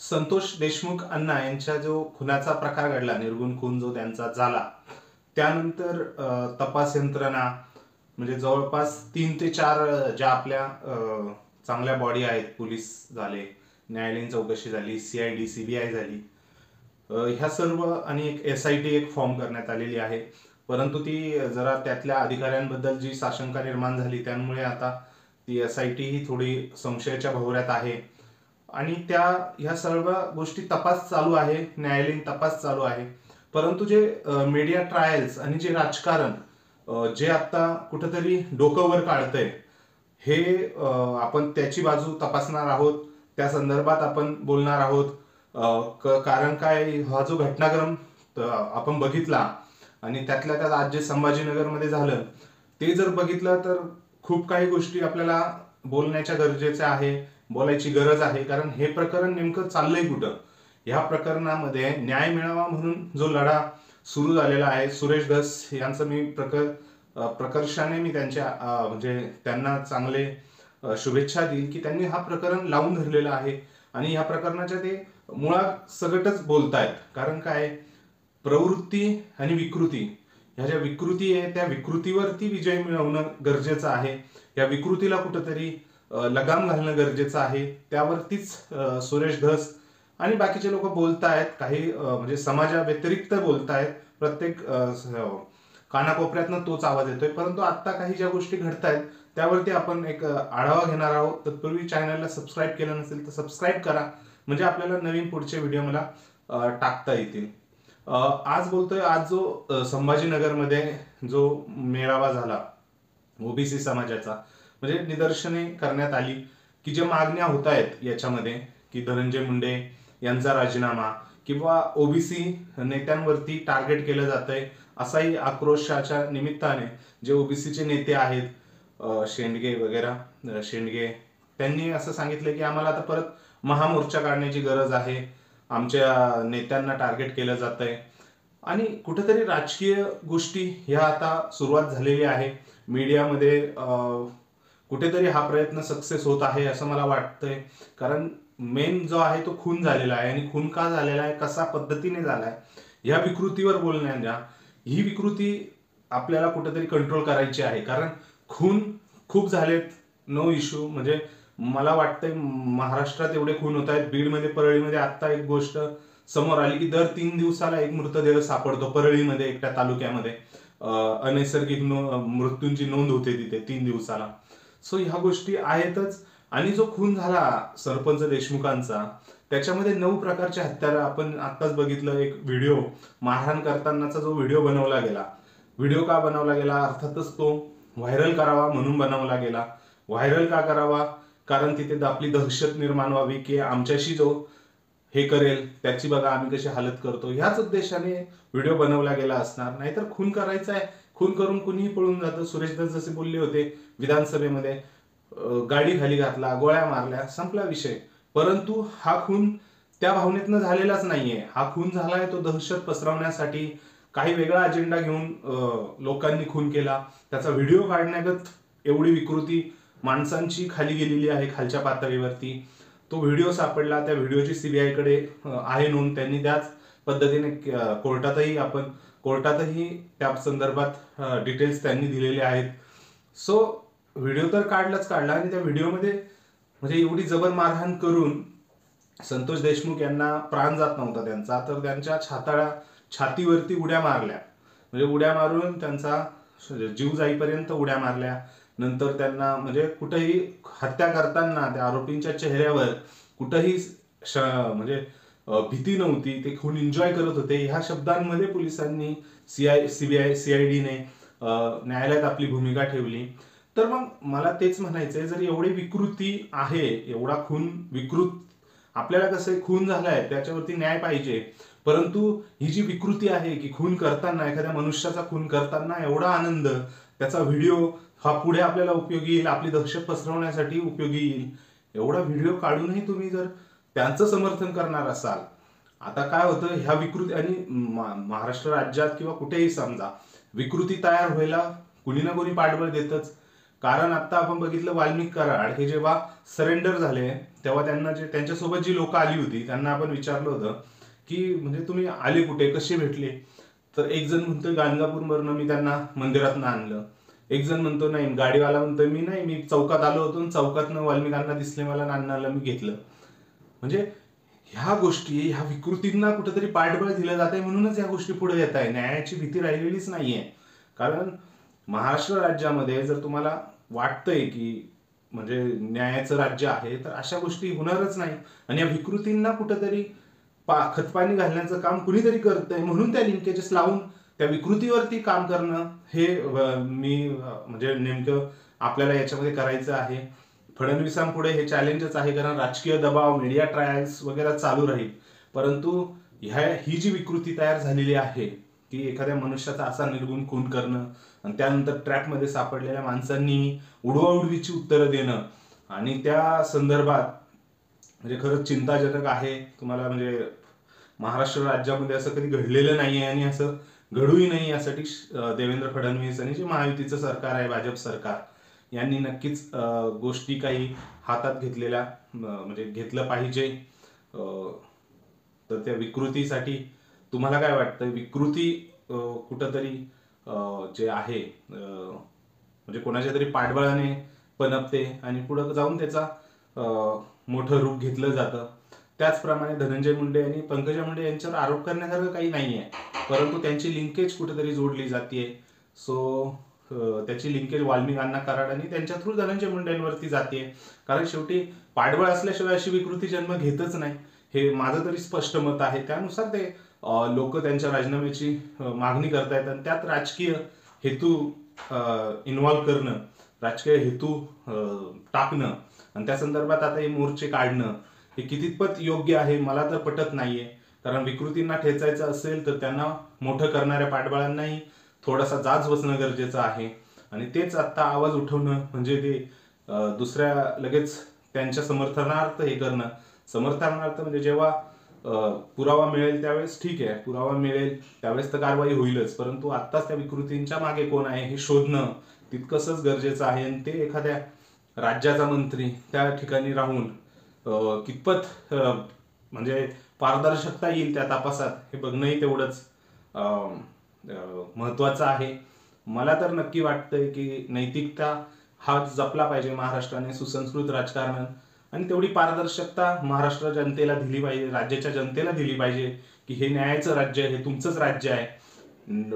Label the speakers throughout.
Speaker 1: संतोष देशमुख अण्णा यांच्या जो खुनाचा प्रकार घडला, निर्गुण खून जो त्यांचा झाला, त्यानंतर तपास यंत्रणा म्हणजे जवळपास 3 ते 4 ज्या आपल्या चांगल्या बॉडी आहेत, पोलीस झाले, न्यायालयीन चौकशी झाली, CID CBI झाली, ह्या सर्व आणि एक SIT एक फॉर्म करण्यात आलेली आहे. परंतु ती जरा त्यातल्या अधिकाऱ्यांबद्दल जी साशंका निर्माण झाली त्यामुळे आता ती SIT ही थोडी संशयाच्या भोवऱ्यात आहे आणि ह्या सर्व गोष्टी तपास चालू आहे, न्यायालयीन तपास चालू आहे. परंतु जे मीडिया ट्रायल्स आणि जे राजकारण जे आता कुठंतरी डोकं वर काढतंय, हे आपण त्याची बाजू तपासणार आहोत, त्या संदर्भात आपण बोलणार आहोत. कारण काय, हा जो घटनाक्रम आपण बघितला आणि त्यातल्या त्यात आज जे संभाजीनगरमध्ये झालं ते जर बघितलं तर खूप काही गोष्टी आपल्याला बोलण्याच्या गरजेच्या आहे, बोलायची गरज आहे. कारण हे प्रकरण नेमकं चाललंय कुठं, ह्या प्रकरणामध्ये न्याय मिळावा म्हणून जो लढा सुरू झालेला आहे, सुरेश धस यांचं मी प्रकर्षाने मी त्यांना चांगले शुभेच्छा देईल की त्यांनी हा प्रकरण लावून धरलेला आहे आणि ह्या प्रकरणाच्या ते मुळात सगटच बोलतायत. कारण काय, प्रवृत्ती आणि विकृती, ह्या ज्या विकृती आहे त्या विकृतीवरती विजय मिळवणं गरजेचं आहे. या विकृतीला कुठंतरी लगाम घालणं गरजेचं आहे. त्यावरतीच सुरेश धस आणि बाकीचे लोक बोलतायत, काही म्हणजे समाजा व्यतिरिक्त बोलतायत, प्रत्येक कानाकोपऱ्यातनं तोच आवाज येतोय. परंतु आता काही ज्या गोष्टी घडतायत त्यावरती आपण एक आढावा घेणार आहोत. तत्पूर्वी चॅनलला सबस्क्राईब केलं नसेल तर सबस्क्राईब करा, म्हणजे आपल्याला नवीन पुढचे व्हिडिओ मला टाकता येतील. आज बोलतोय, आज जो संभाजीनगरमध्ये जो मेळावा झाला ओबीसी समाजाचा, म्हणजे निदर्शने करण्यात आली की ज्या मागण्या होत आहेत याच्यामध्ये की धनंजय मुंडे यांचा राजीनामा किंवा ओबीसी नेत्यांवरती टार्गेट केलं जातंय, असाही आक्रोशाच्या निमित्ताने जे ओबीसीचे नेते आहेत, शेंडगे वगैरे, शेंडगे, त्यांनी असं सांगितलं की आम्हाला आता परत महामोर्चा काढण्याची गरज आहे, आमच्या नेत्यांना टार्गेट केलं जातंय. आणि कुठेतरी राजकीय गोष्टी ह्या आता सुरुवात झालेली आहे. मीडियामध्ये कुठेतरी हा प्रयत्न सक्सेस होत आहे असं मला वाटतंय. कारण मेन जो आहे तो खून झालेला आहे आणि खून का झालेला आहे, कसा पद्धतीने झालाय, ह्या विकृतीवर बोलण्याच्या, ही विकृती आपल्याला कुठेतरी कंट्रोल करायची आहे. कारण खून खूप झालेत, नो इश्यू. म्हणजे मला वाटतंय महाराष्ट्रात एवढे खून होत आहेत. बीडमध्ये, परळीमध्ये आता एक गोष्ट समोर आली की दर 3 दिवसाला एक मृतदेह सापडतो. परळीमध्ये एकट्या तालुक्यामध्ये अनैसर्गिक मृत्यूंची नोंद होते तिथे 3 दिवसाला. सो ह्या गोष्टी आहेतच. आणि जो खून झाला सरपंच देशमुखांचा, त्याच्यामध्ये 9 प्रकारच्या हत्यारं, आपण आत्ताच बघितलं एक व्हिडिओ, मारहाण करतानाचा जो व्हिडिओ बनवला गेला. व्हिडिओ का बनवला गेला, अर्थातच तो व्हायरल करावा म्हणून बनवला गेला. व्हायरल का करावा, कारण तिथे आपली दहशत निर्माण व्हावी की आमच्याशी जो हे करेल त्याची बघा आम्ही कशी हालत करतो, ह्याच उद्देशाने व्हिडिओ बनवला गेला असणार. नाहीतर खून करायचा आहे, खून करून कुणीही पळून जातं. सुरेश धस जसे बोलले होते विधानसभेमध्ये, गाडी खाली घातला, गोळ्या मारल्या, संपला विषय. परंतु हा खून त्या भावनेतनं झालेलाच नाहीये. हा खून झालाय तो दहशत पसरवण्यासाठी, काही वेगळा अजेंडा घेऊन लोकांनी खून केला. त्याचा व्हिडिओ काढण्यागत एवढी विकृती माणसांची खाली गेलेली आहे खालच्या पातळीवरती. तो व्हिडिओ सापडला, त्या व्हिडिओची CBI कडे आहे नोंद. त्यांनी त्याच पद्धतीने कोर्टातही त्या संदर्भात डिटेल्स त्यांनी दिलेले आहेत. सो व्हिडिओ तर काढलाच काढला आणि त्या व्हिडिओमध्ये म्हणजे एवढी जबर मारहाण करून संतोष देशमुख यांना प्राण जात नव्हता त्यांचा, तर त्यांच्या छातीवरती उड्या मारल्या. म्हणजे उड्या मारून त्यांचा जीव जाईपर्यंत उड्या मारल्या. नंतर त्यांना म्हणजे कुठेही हत्या करताना त्या आरोपींच्या चेहऱ्यावर कुठेही म्हणजे भीती नव्हती, ते खून एन्जॉय करत होते. ह्या शब्दांमध्ये पोलिसांनी, CBI CID ने न्यायालयात आपली भूमिका ठेवली. तर मग मला तेच म्हणायचंय, जर एवढी विकृती आहे, एवढा खून विकृत, आपल्याला कसं खून झालाय त्याच्यावरती न्याय पाहिजे, परंतु ही जी विकृती आहे की खून करताना, एखाद्या मनुष्याचा खून करताना एवढा आनंद, त्याचा व्हिडिओ हा पुढे आपल्याला उपयोगी येईल, आपली दहशत पसरवण्यासाठी उपयोगी येईल, एवढा व्हिडिओ काढूनही तुम्ही जर त्यांचं समर्थन करणार असाल, आता काय होतं, ह्या विकृती आणि महाराष्ट्र राज्यात किंवा कुठेही समजा विकृती तयार व्हायला कुणी ना कोणी पाठबळ देतच. कारण आता आपण बघितलं वाल्मिक कराड हे जेव्हा सरेंडर झाले तेव्हा त्यांना त्यांच्यासोबत जी लोक आली होती त्यांना आपण विचारलं होतं की म्हणजे तुम्ही आले कुठे, कसे भेटले. तर एक जण म्हणतोय गाणगापूरवरनं मी त्यांना मंदिरातनं आणलं. एक जण म्हणतो नाही, गाडीवाला म्हणतोय मी नाही, मी चौकात आलो होतो, चौकातनं वाल्मिकांना दिसले मला, नानाला मी घेतलं. म्हणजे ह्या गोष्टी, ह्या विकृतींना कुठेतरी पाठबळ दिलं जात आहे, म्हणूनच ह्या गोष्टी पुढे येत आहे. न्यायाची भीती राहिलेलीच नाहीये. कारण महाराष्ट्र राज्यामध्ये जर तुम्हाला वाटतंय की म्हणजे न्यायाचं राज्य आहे, तर अशा गोष्टी होणारच नाही. आणि या विकृतींना कुठेतरी खतपाणी घालण्याचं काम कुणीतरी करतंय, म्हणून त्या लिंकेजेस लावून त्या विकृतीवरती काम करणं हे मी म्हणजे नेमकं आपल्याला याच्यामध्ये करायचं आहे. फडणवीसांपुढे हे चॅलेंजच आहे, कारण राजकीय दबाव, मीडिया ट्रायल्स वगैरे चालू राहील. परंतु ही जी विकृती तयार झालेली आहे की एखाद्या मनुष्याचा असा निर्गुण खून करणं आणि त्यानंतर ट्रॅपमध्ये सापडलेल्या माणसांनी उडवाउडवीची उत्तरं देणं आणि त्या संदर्भात म्हणजे खरंच चिंताजनक आहे. तुम्हाला म्हणजे महाराष्ट्र राज्यामध्ये असं कधी घडलेलं नाहीये आणि असं घडूही नाही, यासाठी देवेंद्र फडणवीस आणि जे महायुतीचं सरकार आहे, भाजप सरकार, यांनी नक्कीच गोष्टी काही हातात घेतलेल्या म्हणजे घेतलं पाहिजे. तर त्या विकृतीसाठी तुम्हाला काय वाटतं? विकृती कुठंतरी जे आहे म्हणजे कोणाच्या तरी पाठबळाने पनपते आणि पुढे जाऊन त्याचा मोठं रूप घेतलं जातं. त्याचप्रमाणे धनंजय मुंडे आणि पंकजा मुंडे यांच्यावर आरोप करण्यासारखं काही नाहीये, परंतु त्यांची लिंकेज कुठेतरी जोडली जाते. सो त्याची लिंकेज वाल्मिकांना कराड आणि त्यांच्या थ्रू धनंजय मुंडेंवरती जाते. कारण शेवटी पाठबळ असल्याशिवाय अशी विकृती जन्म घेतच नाही, हे माझं तरी स्पष्ट मत आहे. त्यानुसार ते लोक त्यांच्या राजीनाम्याची मागणी करतायत आणि त्यात राजकीय हेतू इन्व्हॉल्व्ह करणं, राजकीय हेतू टाकणं आणि त्या संदर्भात आता हे मोर्चे काढणं हे कितीपत योग्य आहे मला तर पटत नाहीये. कारण विकृतींना ठेचायचं असेल तर त्यांना मोठं करणाऱ्या पाठबळांनाही थोडासा जाच बसणं गरजेचं आहे. आणि तेच आता आवाज उठवणं म्हणजे ते दुसऱ्या लगेच त्यांच्या समर्थनार्थ हे करणं. समर्थनार्थ म्हणजे जेव्हा पुरावा मिळेल त्यावेळेस ठीक आहे, पुरावा मिळेल त्यावेळेस तर कारवाई होईलच, परंतु आत्ताच त्या विकृतींच्या मागे कोण आहे हे शोधणं तितकंच गरजेचं आहे. आणि ते एखाद्या राज्याचा मंत्री त्या ठिकाणी राहून कितपत म्हणजे पारदर्शकता येईल त्या तपासात हे बघणंही तेवढंच महत्वाचं आहे. मला तर नक्की वाटतंय की नैतिकता हा जपला पाहिजे महाराष्ट्राने, सुसंस्कृत राजकारण, आणि तेवढी पारदर्शकता महाराष्ट्र जनतेला दिली पाहिजे, राज्याच्या जनतेला दिली पाहिजे की हे न्यायाचं राज्य आहे, हे तुमचंच राज्य आहे.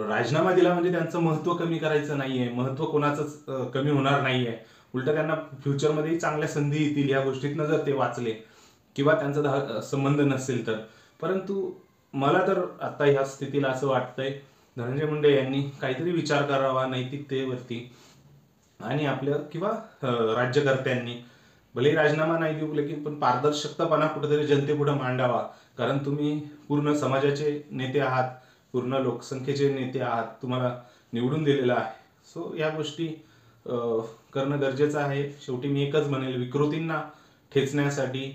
Speaker 1: राजीनामा दिला म्हणजे त्यांचं महत्व कमी करायचं नाहीये, महत्व कोणाचंच कमी होणार नाहीये. उलट त्यांना फ्युचरमध्येही चांगल्या संधी येतील या गोष्टीतनं जर ते वाचले किंवा त्यांचा संबंध नसेल तर. परंतु मला तर आता ह्या स्थितीला असं वाटतंय धनंजय मुंडे यांनी काहीतरी विचार करावा नैतिकतेवरती आणि आपल्या किंवा राज्यकर्त्यांनी भले राजीनामा नाही देऊ लेकिन पण पारदर्शकतापणा कुठेतरी जनतेपुढे मांडावा. कारण तुम्ही पूर्ण समाजाचे नेते आहात, पूर्ण लोकसंख्येचे नेते आहात, तुम्हाला निवडून दिलेलं आहे. सो या गोष्टी करणं गरजेचं आहे. शेवटी मी एकच म्हणेल, विकृतींना ठेचण्यासाठी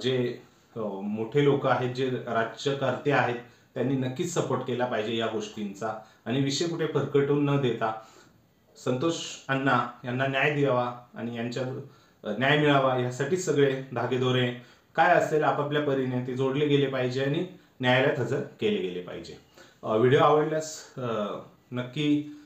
Speaker 1: जे मोठे लोक आहेत, जे राज्यकर्ते आहेत, त्यांनी नक्कीच सपोर्ट केला पाहिजे या गोष्टींचा आणि विषय कुठे फरकटून न देता संतोष अण्णा यांना न्याय द्यावा आणि यांच्या न्याय मिळावा यासाठीच सगळे धागेदोरे काय असेल आपापल्या परीने ते जोडले गेले पाहिजे आणि न्यायालयात हजर केले गेले पाहिजे. व्हिडिओ आवडल्यास नक्की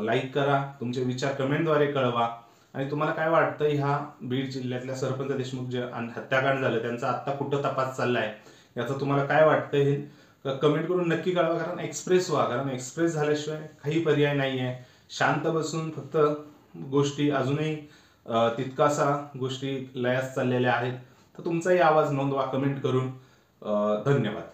Speaker 1: लाईक करा, तुमचे विचार कमेंटद्वारे कळवा आणि तुम्हाला काय वाटतं ह्या बीड जिल्ह्यातल्या सरपंच देशमुख जे हत्याकांड झालं त्यांचा आत्ता कुठं तपास चाललाय याचं तुम्हाला काय वाटतं हे कमेंट करून नक्की कळवा. कारण एक्सप्रेस व्हा, कारण एक्सप्रेस झाल्याशिवाय काही पर्याय नाहीये. शांत बसून फक्त गोष्टी अजूनही तितकासा गोष्टी लयास चाललेल्या आहेत. तर तुमचाही आवाज नोंदवा कमेंट करून. धन्यवाद.